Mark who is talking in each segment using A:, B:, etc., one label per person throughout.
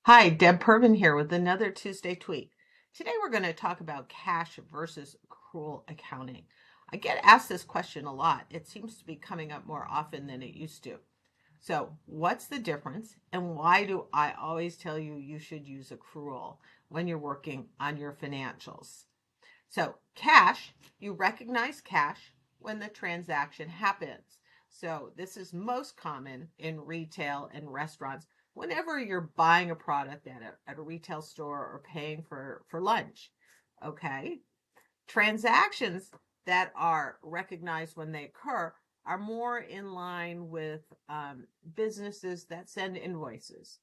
A: Hi, Deb Pervin here with another Tuesday tweet. Today we're going to talk about cash versus accrual accounting. I get asked this question a lot. It seems to be coming up more often than it used to. So, what's the difference, and why do I always tell you you should use accrual when you're working on your financials? So, cash, you recognize cash when the transaction happens. So, this is most common in retail and restaurants whenever you're buying a product at a retail store or paying for lunch. Okay. Transactions that are recognized when they occur are more in line with businesses that send invoices,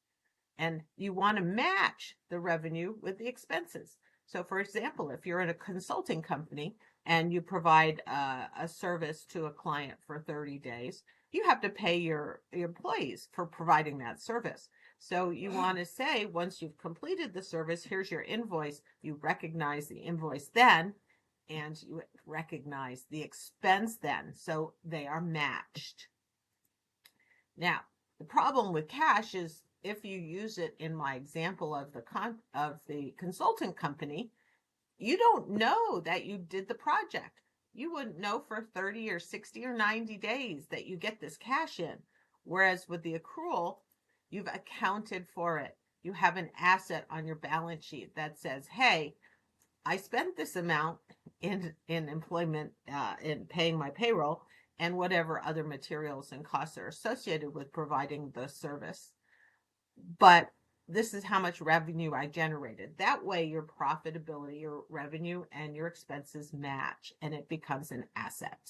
A: and you want to match the revenue with the expenses. So, for example, if you're in a consulting company and you provide a service to a client for 30 days, you have to pay your employees for providing that service. So, you want to say, once you've completed the service, here's your invoice. You recognize the invoice then, and you recognize the expense then. So, they are matched. Now, the problem with cash is if you use it in my example of the consultant company, you don't know that you did the project. You wouldn't know for 30 or 60 or 90 days that you get this cash in. Whereas with the accrual, you've accounted for it. You have an asset on your balance sheet that says, hey, I spent this amount in employment, in paying my payroll and whatever other materials and costs are associated with providing the service. But this is how much revenue I generated. That way, your profitability, your revenue, and your expenses match, and it becomes an asset.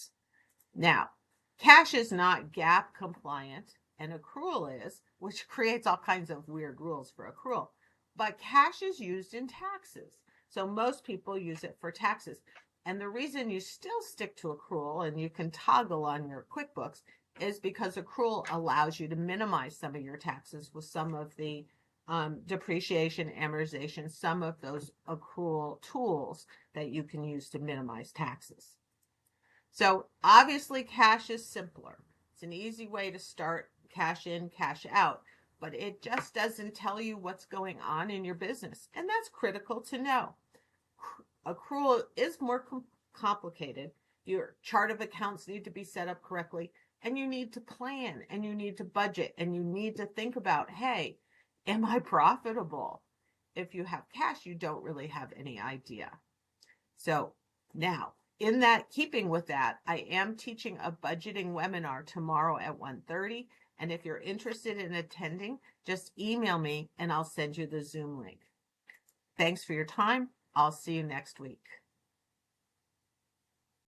A: Now, cash is not GAAP compliant, and accrual is, which creates all kinds of weird rules for accrual. But cash is used in taxes. So most people use it for taxes. And the reason you still stick to accrual and you can toggle on your QuickBooks is because accrual allows you to minimize some of your taxes with some of the depreciation, amortization, some of those accrual tools that you can use to minimize taxes. So obviously cash is simpler. It's an easy way to start cash in, cash out, but it just doesn't tell you what's going on in your business. And that's critical to know. Accrual is more complicated. Your chart of accounts need to be set up correctly, and you need to plan, and you need to budget, and you need to think about, hey, am I profitable? If you have cash, you don't really have any idea. So now, in that keeping with that, I am teaching a budgeting webinar tomorrow at 1:30. And if you're interested in attending, just email me and I'll send you the Zoom link. Thanks for your time. I'll see you next week.